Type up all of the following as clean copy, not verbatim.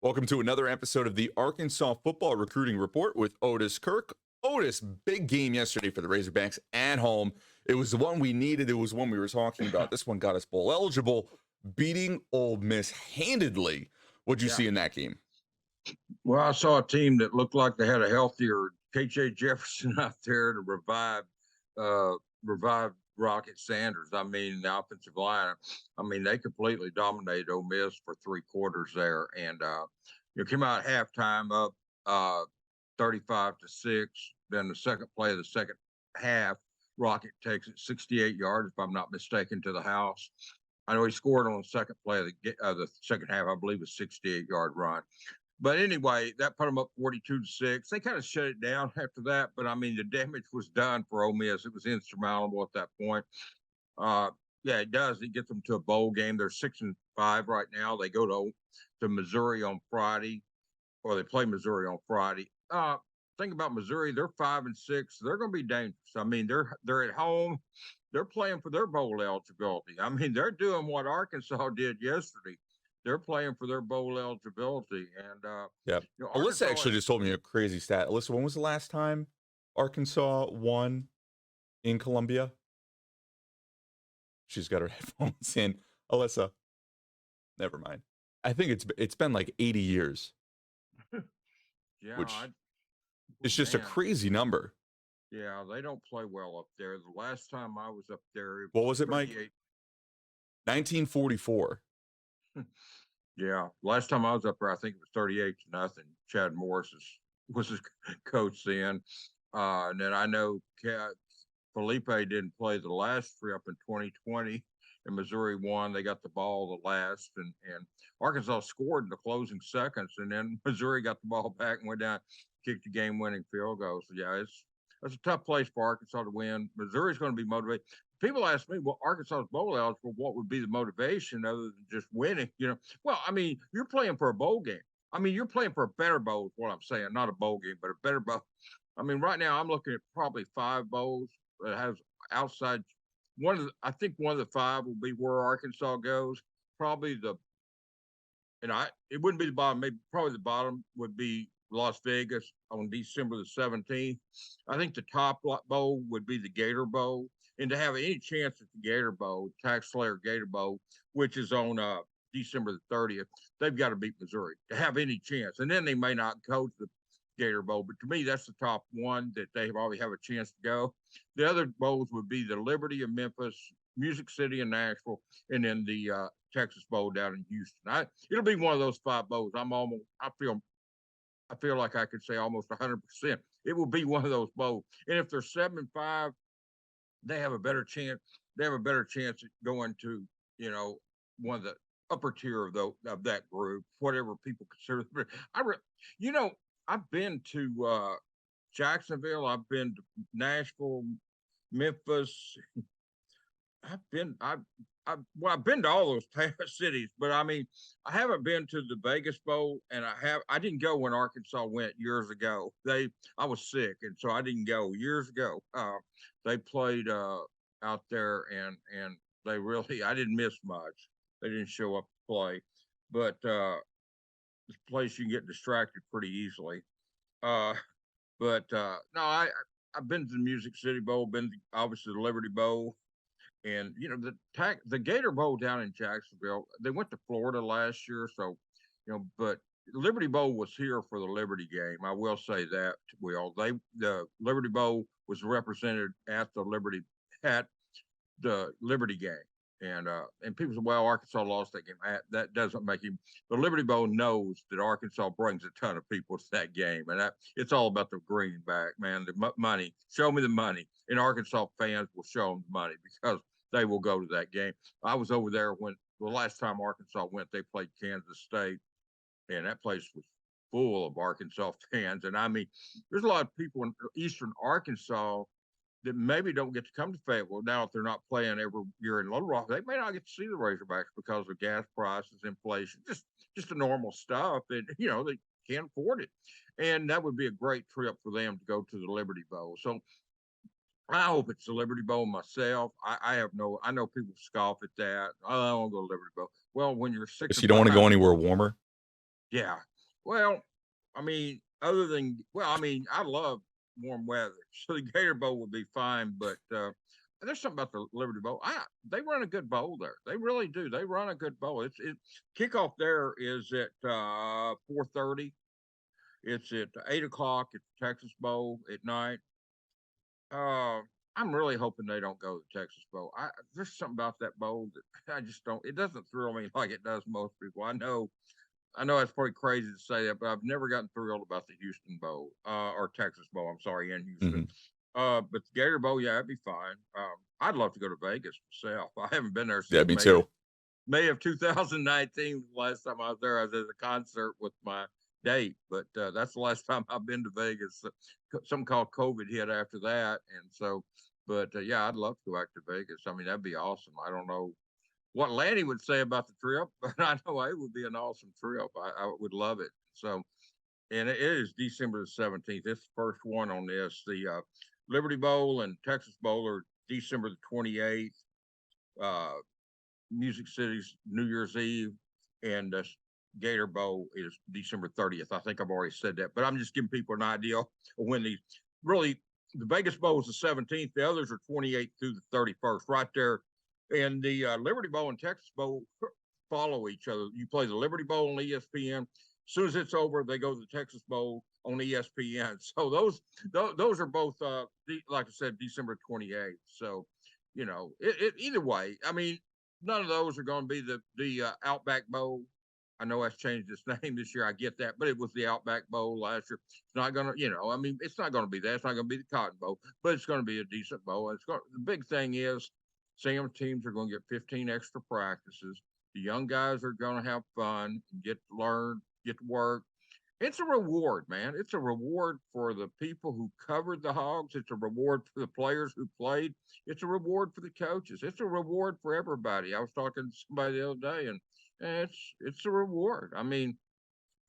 Welcome to another episode of the Arkansas Football Recruiting Report with Otis Kirk. Otis, big game yesterday for the Razorbacks at home. It was the one we needed. It was one we were talking about. This one got us bowl eligible, beating Ole Miss handedly. What'd you see in that game? Well, I saw a team that looked like they had a healthier KJ Jefferson out there to revive Rocket Sanders. I mean, the offensive line. I mean, they completely dominated Ole Miss for 3 quarters there, and came out at halftime up 35-6. Then the second play of the second half, Rocket takes it 68 yards, if I'm not mistaken, to the house. I know he scored on the second play of the second half. I believe a 68-yard run. But anyway, that put them up 42-6. They kind of shut it down after that. But, I mean, the damage was done for Ole Miss. It was insurmountable at that point. Yeah, it does. It gets them to a bowl game. They're 6-5 right now. They go to Missouri on Friday, or they play Missouri on Friday. Think about Missouri. They're 5-6. They're going to be dangerous. I mean, they're at home. They're playing for their bowl eligibility. I mean, they're doing what Arkansas did yesterday. They're playing for their bowl eligibility. And yeah, Alyssa actually just told me a crazy stat. Alyssa, when was the last time Arkansas won in Columbia? She's got her headphones in. Alyssa, never mind. I think it's been like 80 years. Yeah, which is just a crazy number. Yeah, they don't play well up there. The last time I was up there, what was it, Mike? 1944. Yeah, last time I was up there, I think it was 38-0. Chad Morris was his coach then, and then I know Felipe didn't play the last 3 up in 2020, and Missouri won. They got the ball the last, and Arkansas scored in the closing seconds, and then Missouri got the ball back and went down, kicked the game-winning field goal. So yeah, that's a tough place for Arkansas to win. Missouri's going to be motivated. People ask me, well, Arkansas is bowl eligible. What would be the motivation other than just winning? Well, I mean, you're playing for a bowl game. I mean, you're playing for a better bowl is what I'm saying. Not a bowl game, but a better bowl. I mean, right now I'm looking at probably 5 bowls that has outside. I think one of the 5 will be where Arkansas goes. Probably it wouldn't be the bottom. Maybe probably the bottom would be Las Vegas on December the 17th. I think the top bowl would be the Gator Bowl. And to have any chance at the Gator Bowl, Tax Slayer Gator Bowl, which is on December the 30th, they've got to beat Missouri to have any chance. And then they may not go to the Gator Bowl. But to me, that's the top one that they probably have a chance to go. The other bowls would be the Liberty of Memphis, Music City in Nashville, and then the Texas Bowl down in Houston. It'll be one of those 5 bowls. I feel like I could say almost 100%. It will be one of those bowls. And if they're 7-5, they have a better chance. They have a better chance at going to, one of the upper tier of that group, whatever people consider. I've been to Jacksonville. I've been to Nashville, Memphis. I've been to all those cities, but I mean, I haven't been to the Vegas Bowl, and I didn't go when Arkansas went years ago. I was sick, and so I didn't go years ago. They played out there, and I didn't miss much. They didn't show up to play, but it's a place you can get distracted pretty easily. No, I've been to the Music City Bowl, been to, obviously the Liberty Bowl. And, the Gator Bowl down in Jacksonville, they went to Florida last year. So, but Liberty Bowl was here for the Liberty game. I will say that, the Liberty Bowl was represented at the Liberty game. And people say, well, Arkansas lost that game. That doesn't make him. The Liberty Bowl knows that Arkansas brings a ton of people to that game. And it's all about the greenback, man, the money. Show me the money. And Arkansas fans will show them the money because they will go to that game. I was over there when the last time Arkansas went, they played Kansas State. And that place was full of Arkansas fans. And I mean, there's a lot of people in eastern Arkansas that maybe don't get to come to Fayetteville. Now, if they're not playing every year in Little Rock, they may not get to see the Razorbacks because of gas prices, inflation, just the normal stuff that, they can't afford it. And that would be a great trip for them to go to the Liberty Bowl. So I hope it's the Liberty Bowl myself. I know people scoff at that. I don't want to go to Liberty Bowl. Well, when you're 6, you don't want to go anywhere warmer. Yeah. Well, I mean, I mean, I love warm weather, so the Gator Bowl would be fine. But there's something about the Liberty Bowl. They run a good bowl there. They really do. They run a good bowl. Kickoff there is at 4:30. It's at 8 o'clock at the Texas Bowl at night. Uh, I'm really hoping they don't go to the Texas Bowl. There's something about that bowl that I just don't. It doesn't thrill me like it does most people. I know that's probably crazy to say that, but I've never gotten thrilled about the Houston Bowl or Texas Bowl. I'm sorry, in Houston. Mhm. But the Gator Bowl, yeah, it'd be fine. I'd love to go to Vegas myself. I haven't been there Yeah, since me too. May of 2019. The last time I was there, I was at a concert with my date, but that's the last time I've been to Vegas. Something called COVID hit after that, and so, but yeah, I'd love to go back to Vegas. I mean, that'd be awesome. I don't know what Lanny would say about the trip, but I know it would be an awesome trip. I would love it. So, and it is December the 17th. It's the first one on this. The Liberty Bowl and Texas Bowl are December the 28th. Uh, Music City's New Year's Eve, and Gator Bowl is December 30th. I think I've already said that, but I'm just giving people an idea of when these really. The Vegas Bowl is the 17th. The others are 28th through the 31st, right there. And the Liberty Bowl and Texas Bowl follow each other. You play the Liberty Bowl on ESPN. As soon as it's over, they go to the Texas Bowl on ESPN. So those are both, like I said, December 28th. So, either way, I mean, none of those are going to be the Outback Bowl. I know that's changed its name this year. I get that, but it was the Outback Bowl last year. It's not going to, I mean, it's not going to be that. It's not going to be the Cotton Bowl, but it's going to be a decent bowl. The big thing is, some teams are going to get 15 extra practices. The young guys are going to have fun, get to learn, get to work. It's a reward, man. It's a reward for the people who covered the Hogs. It's a reward for the players who played. It's a reward for the coaches. It's a reward for everybody. I was talking to somebody the other day, and it's a reward. I mean,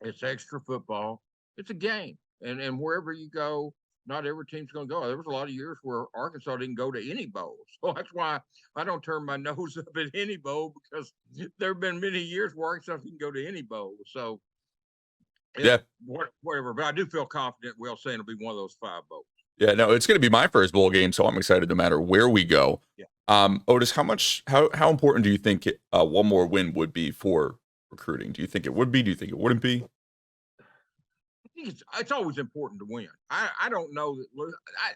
it's extra football. It's a game, and wherever you go, not every team's going to go. There was a lot of years where Arkansas didn't go to any bowls, so that's why I don't turn my nose up at any bowl, because there have been many years where Arkansas didn't go to any bowl. So Yeah. whatever. But I do feel confident we'll say it'll be one of those 5 bowls. Yeah, no, it's going to be my first bowl game, so I'm excited no matter where we go. Yeah. Otis, how important do you think one more win would be for recruiting? Do you think it would be? Do you think it wouldn't be? I think it's always important to win. I don't know that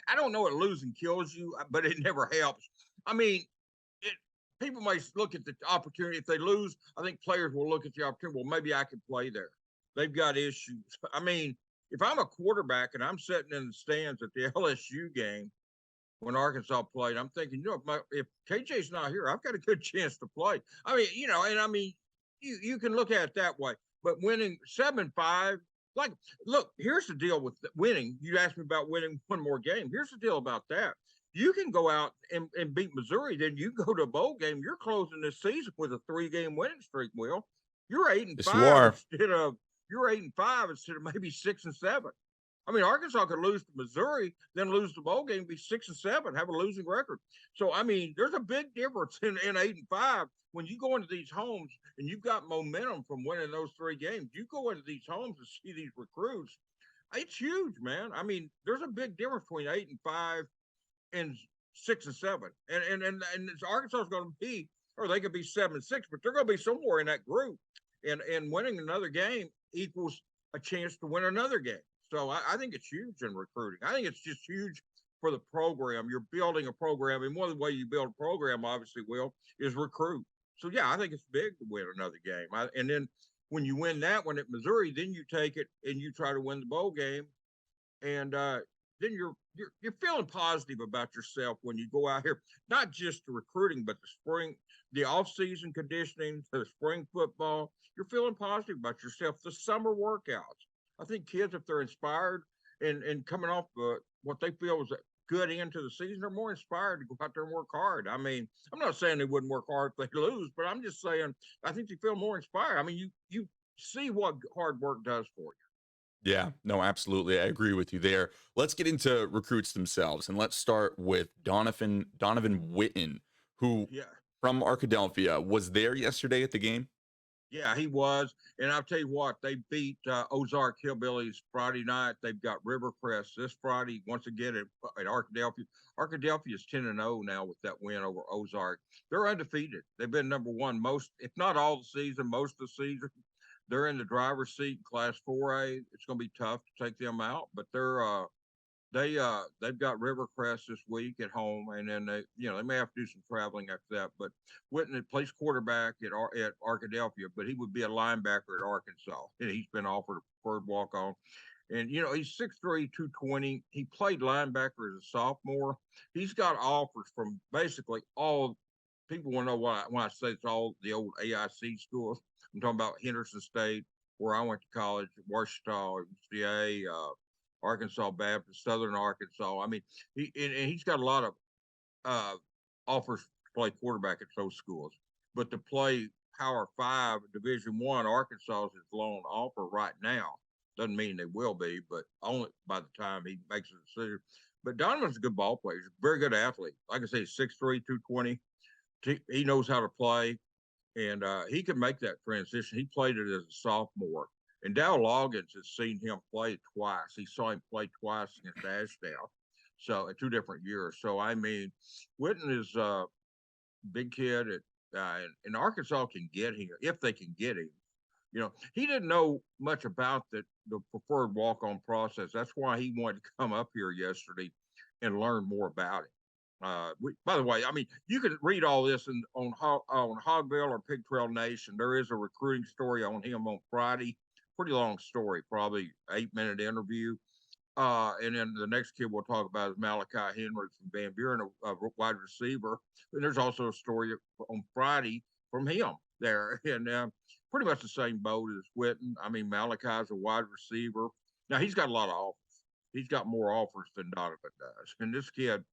I don't know that losing kills you, but it never helps. I mean, people may look at the opportunity. If they lose, I think players will look at the opportunity. Well, maybe I could play there. They've got issues. I mean, if I'm a quarterback and I'm sitting in the stands at the LSU game when Arkansas played, I'm thinking, if KJ's not here, I've got a good chance to play. I mean, and I mean, you can look at it that way. But winning 7-5, like, look, here's the deal with winning. You asked me about winning one more game. Here's the deal about that. You can go out and beat Missouri, then you go to a bowl game. You're closing this season with a 3-game winning streak, Will. You're 8 and Yes, you 5 are. you're 8 and 5 instead of maybe 6 and 7. I mean, Arkansas could lose to Missouri, then lose the bowl game, be 6 and 7, have a losing record. So I mean, there's a big difference in 8 and 5 when you go into these homes and you've got momentum from winning those 3 games. You go into these homes and see these recruits. It's huge, man. I mean, there's a big difference between 8 and 5 and 6 and 7, and Arkansas is going to be, or they could be 7 and 6, but they're going to be somewhere in that group. And winning another game equals a chance to win another game. So I think it's huge in recruiting. I think it's just huge for the program. You're building a program, and one of the ways you build a program, obviously, Will, is recruit. So yeah, I think it's big to win another game. And then when you win that one at Missouri, then you take it and you try to win the bowl game, and then you're feeling positive about yourself when you go out here, not just the recruiting, but the spring, the off-season conditioning, the spring football. You're feeling positive about yourself. The summer workouts. I think kids, if they're inspired and coming off what they feel is a good end to the season, they're more inspired to go out there and work hard. I mean, I'm not saying they wouldn't work hard if they lose, but I'm just saying I think they feel more inspired. I mean, you see what hard work does for you. Yeah, no, absolutely. I agree with you there. Let's get into recruits themselves, and let's start with Donovan Witten, who Yeah. from Arkadelphia was there yesterday at the game. Yeah, he was. And I'll tell you what, they beat Ozark Hillbillies Friday night. They've got Rivercrest this Friday once again at Arkadelphia. Arkadelphia is 10-0 now with that win over Ozark. They're undefeated. They've been number one most, if not all the season, most of the season. They're in the driver's seat in Class 4A. It's going to be tough to take them out, but they've got Rivercrest this week at home, and then they may have to do some traveling after that. But Whitten plays quarterback at Arkadelphia, but he would be a linebacker at Arkansas, and he's been offered a preferred walk on. And he's 6'3", 220. He played linebacker as a sophomore. He's got offers from basically all people. Want to know when I say it's all the old AIC schools. I'm talking about Henderson State, where I went to college, Washita, UCA, Arkansas Baptist, Southern Arkansas. I mean, he's got a lot of offers to play quarterback at those schools, but to play Power 5 Division I, Arkansas is his lone offer right now. Doesn't mean they will be, but only by the time he makes a decision. But Donovan's a good ball player. He's a very good athlete. Like I say, 6'3", 220. He knows how to play, and he can make that transition. He played it as a sophomore. And Dow Loggins has seen him play twice. He saw him play twice against Ashdown, so in 2 different years. So I mean, Whitten is a big kid, and Arkansas can get him if they can get him. He didn't know much about the preferred walk-on process. That's why he wanted to come up here yesterday and learn more about it. By the way, I mean, you can read all this on Hogville or Pig Trail Nation. There is a recruiting story on him on Friday. Pretty long story, probably 8-minute interview. And then the next kid we'll talk about is Malachi Henry from Van Buren, a wide receiver. And there's also a story on Friday from him there. And pretty much the same boat as Whitten. I mean, Malachi's a wide receiver. Now, he's got a lot of offers. He's got more offers than Donovan does. And this kid,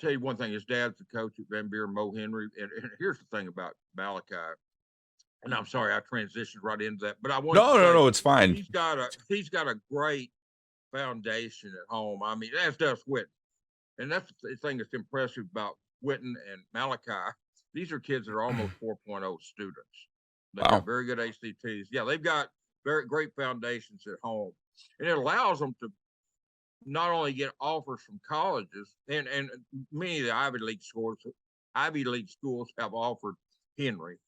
tell you one thing, his dad's the coach at Van Buren, Mo Henry. And here's the thing about Malachi. And I'm sorry I transitioned right into that, but I wanted to say No, it's fine. he's got a great foundation at home. I mean, as does Whitten. And that's the thing that's impressive about Whitten and Malachi. These are kids that are almost 4.0 students. They've got very good ACTs. Yeah, they've got very great foundations at home. And it allows them to not only get offers from colleges, and many of the Ivy League schools have offered Henry.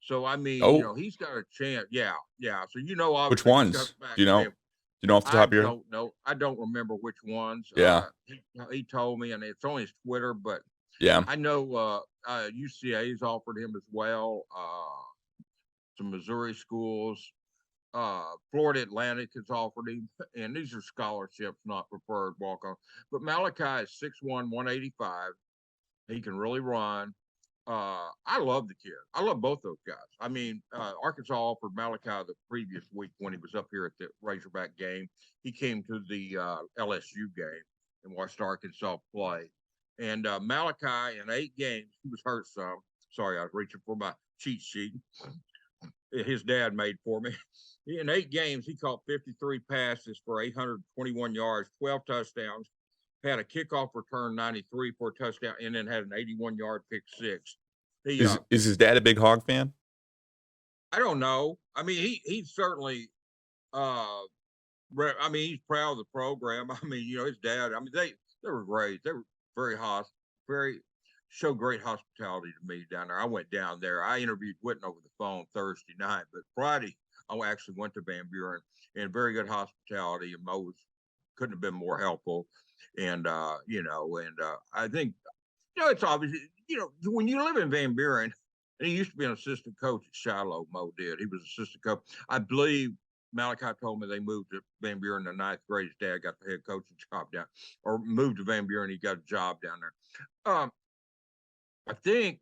So I mean, he's got a chance. Yeah. So which ones? Do you know? Do you know off the top of your head? I don't know. I don't remember which ones. Yeah. He told me, and it's on his Twitter, but yeah, I know UCA's offered him as well. Some Missouri schools. Florida Atlantic has offered him, and these are scholarships, not preferred walk-on. But Malachi is 6'1", 185. He can really run. I love the kid. I love both those guys. I mean, Arkansas offered Malachi the previous week when he was up here at the Razorback game. He came to the LSU game and watched Arkansas play. And Malachi, in 8 games, he was hurt some. Sorry, I was reaching for my cheat sheet. His dad made for me. In 8 games, he caught 53 passes for 821 yards, 12 touchdowns, had a kickoff return 93 for a touchdown, and then had an 81-yard pick six. Is his dad a big Hog fan? I don't know. I mean, he's certainly. I mean, he's proud of the program. I mean, his dad. I mean, they were great. They were very showed great hospitality to me down there. I went down there. I interviewed Whitten over the phone Thursday night, but Friday I actually went to Van Buren, and very good hospitality. And Mo couldn't have been more helpful. And I think it's obvious. When you live in Van Buren, and he used to be an assistant coach at Shiloh. Mo did. He was assistant coach. I believe Malachi told me they moved to Van Buren in the 9th grade. His dad got the head coaching job down, or moved to Van Buren. He got a job down there. I think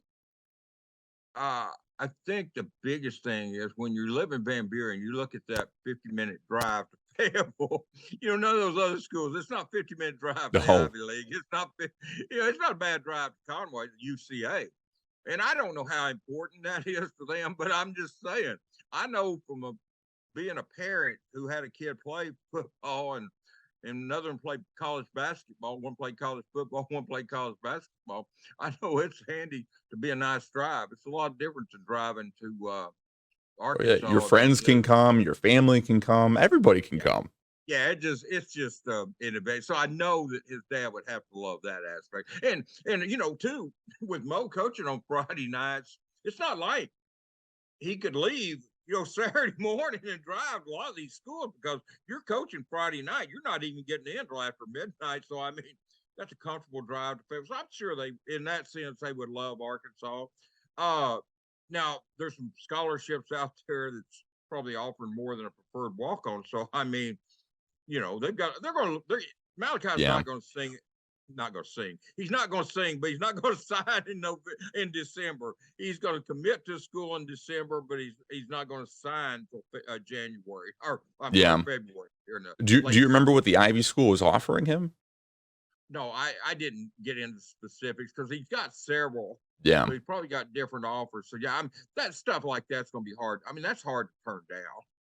the biggest thing is when you live in Van Buren, you look at that 50-minute drive to Fayetteville. None of those other schools. It's not 50-minute drive to the Ivy League. It's not. It's not a bad drive to Conway, UCA. And I don't know how important that is to them, but I'm just saying. I know from being a parent who had a kid play football and another one played college basketball, one played college football, one played college basketball. I know it's handy to be a nice drive. It's a lot different than driving to Oh, yeah. Your Arkansas, friends can come, your family can come, everybody can come. yeah, it's just innovative. So I know that his dad would have to love that aspect. And too, with Mo coaching on Friday nights, it's not like he could leave, Saturday morning and drive to a lot of these schools because you're coaching Friday night. You're not even getting in until after midnight. So I mean, that's a comfortable drive to Memphis. I'm sure they, in that sense, they would love Arkansas. Uh, Now there's some scholarships out there that's probably offering more than a preferred walk on. So I mean, Malachi's Yeah. not going to sing. Not going to sing. He's not going to sing, but he's not going to sign in December. He's going to commit to school in December, but he's not going to sign until January, or I'm sorry, Yeah. February. Here in the Do late you remember February. what the Ivy School was offering him? No, I didn't get into specifics because he's got several. Yeah. So he's probably got different offers. So yeah, that stuff like that's going to be hard. I mean, that's hard to turn down.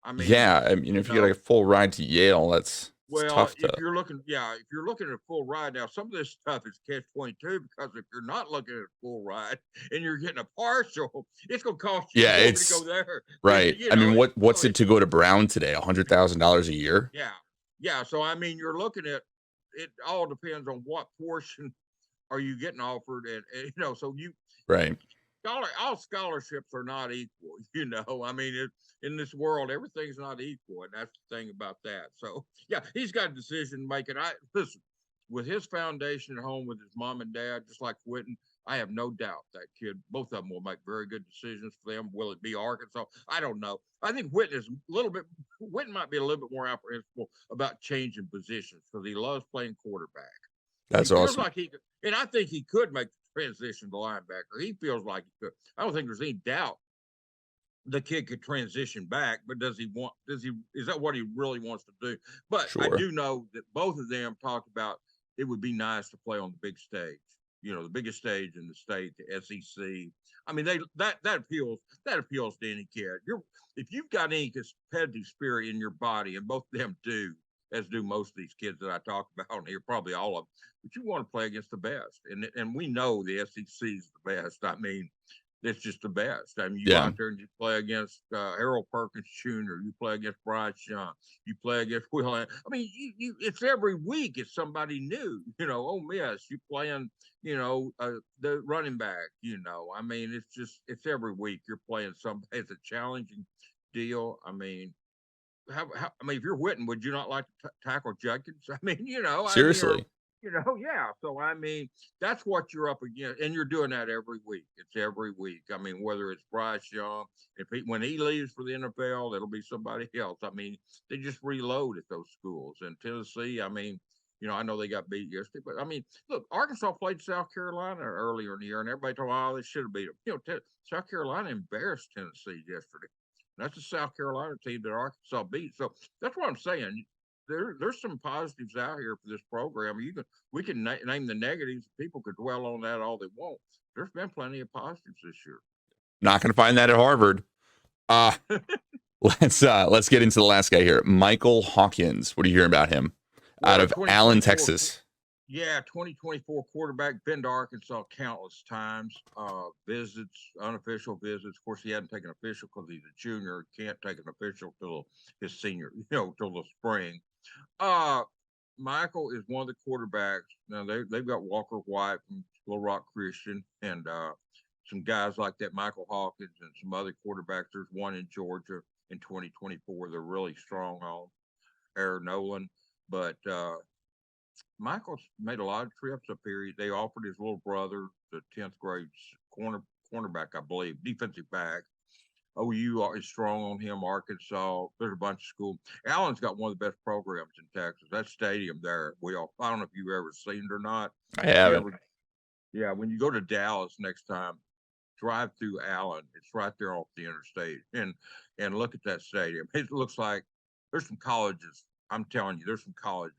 I mean, Yeah. I mean, you if you get like know, a full ride to Yale, it's Well, tough to. if you're looking at a full ride now, some of this stuff is catch-22 because if you're not looking at a full ride and you're getting a partial, it's going to cost you Yeah, more to go it's there. right. I mean, what's So it to go to Brown today? $100,000 a year? yeah, yeah. So I mean, you're looking at it. All depends on what portion are you getting offered, and so Right. all scholarships are not equal. I mean, in this world, everything's not equal, and that's the thing about that. So, yeah, he's got a decision making. I listen with his foundation at home with his mom and dad, just like Whitten. I have no doubt that kid, both of them will make very good decisions for them. Will it be Arkansas? I don't know. I think Whitten might be a little bit more apprehensive about changing positions because he loves playing quarterback. He That's feels awesome. like and I think he could make the transition to linebacker. He feels like he could. I don't think there's any doubt the kid could transition back, but is that what he really wants to do? But I Sure. do know that both of them talked about it would be nice to play on the big stage, the biggest stage in the state, the SEC. I mean, that appeals to any kid. If you've got any competitive spirit in your body, and both of them do, as do most of these kids that I talk about on here, probably all of them, but you want to play against the best. And we know the SEC is the best. I mean, it's just the best. I mean, you go Yeah. out there and you play against Harold Perkins Jr., you play against Bryce Young, you play against Will. I mean, it's every week it's somebody new. Ole Miss, you playing, the running back. I mean, it's every week you're playing somebody. It's a challenging deal. I mean, if you're Whitten, would you not like to tackle Judkins? I mean, Seriously. yeah. So I mean, that's what you're up against, and you're doing that every week. It's every week. I mean, whether it's Bryce Young, when he leaves for the NFL, it'll be somebody else. I mean, they just reload at those schools. And Tennessee, I mean, I know they got beat yesterday, but I mean, look, Arkansas played South Carolina earlier in the year, and everybody told, oh, they should have beat them. South Carolina embarrassed Tennessee yesterday. That's a South Carolina team that Arkansas beat. So that's what I'm saying. There's some positives out here for this program. We can name the negatives. People could dwell on that all they want. There's been plenty of positives this year. Not going to find that at Harvard. Uh let's get into the last guy here. Michael Hawkins. What are you hearing about him? Out Well, of Allen, 2024, Texas. yeah, 2024 quarterback, been to Arkansas countless times. Visits, unofficial visits. Of course, he hadn't taken official because he's a junior. Can't take an official till his senior, till the spring. Uh, Michael is one of the quarterbacks. Now they've got Walker White from Little Rock Christian and some guys like that, Michael Hawkins and some other quarterbacks. There's one in Georgia in 2024. They're really strong on Aaron Nolan, but Michael's made a lot of trips up here. They offered his little brother, the 10th grade cornerback, I believe, defensive back. OU is strong on him. Arkansas, there's a bunch of schools. Allen's got one of the best programs in Texas. That stadium there, I don't know if you've ever seen it or not. I haven't. Yeah, when you go to Dallas next time, drive through Allen. It's right there off the interstate, and look at that stadium. It looks like there's some colleges. I'm telling you, there's some colleges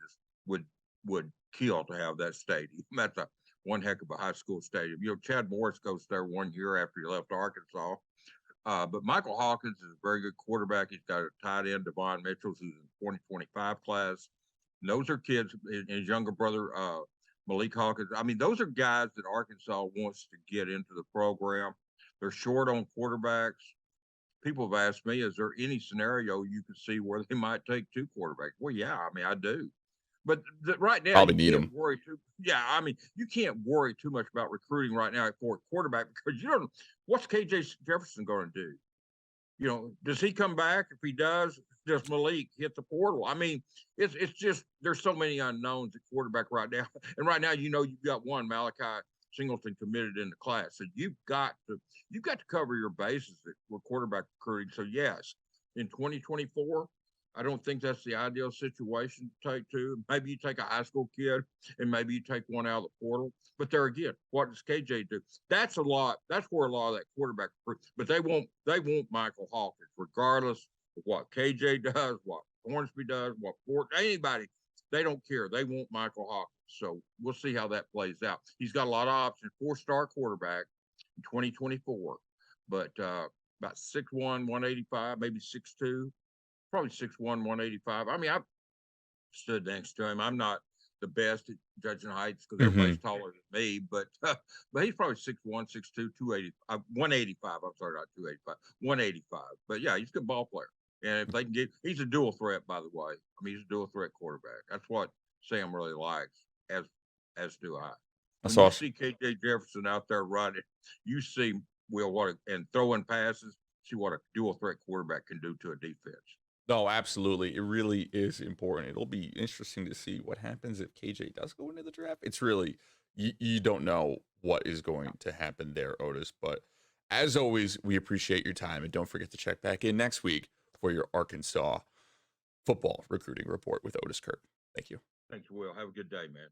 would kill to have that stadium. That's one heck of a high school stadium. Chad Morris goes there 1 year after he left Arkansas. But Michael Hawkins is a very good quarterback. He's got a tight end, Devon Mitchell, who's in the 2025 class. And those are kids, and his younger brother, Malik Hawkins. I mean, those are guys that Arkansas wants to get into the program. They're short on quarterbacks. people have asked me, is there any scenario you could see where they might take 2 quarterbacks? Well, yeah, I mean, I do. But right now, Probably you need can't him. worry too. Yeah, I mean, you can't worry too much about recruiting right now for a quarterback because you don't. What's KJ Jefferson going to do? Does he come back? If he does Malik hit the portal? I mean, it's just there's so many unknowns at quarterback right now, and right now you've got one Malachi Singleton committed in the class, so you've got to cover your bases with quarterback recruiting. So yes, in 2024. I don't think that's the ideal situation to take two. Maybe you take a high school kid and maybe you take one out of the portal. But there again, what does KJ do? That's a lot. That's where a lot of that quarterback. But they won't Michael Hawkins, regardless of what KJ does, what Hornsby does, what Fort anybody. They don't care. They want Michael Hawkins. So we'll see how that plays out. He's got a lot of options. 4-star quarterback in 2024, but about 6'1", 185, maybe 6'2", probably 6'1", 185. I mean, I've stood next to him. I'm not the best at judging heights because Hmm. everybody's taller than me, but he's probably 6'1", 6'2", 280, 185. I'm sorry, not 285, 185. But yeah, he's a good ball player. And if they can he's a dual threat, by the way. I mean, he's a dual threat quarterback. That's what Sam really likes, as do I. That's When you awesome. see KJ Jefferson out there running, you see and throwing passes, see what a dual threat quarterback can do to a defense. No, absolutely. It really is important. It'll be interesting to see what happens if KJ does go into the draft. It's really, you don't know what is going to happen there, Otis. But as always, we appreciate your time. And don't forget to check back in next week for your Arkansas football recruiting report with Otis Kirk. Thank you. Thanks, Will. Have a good day, man.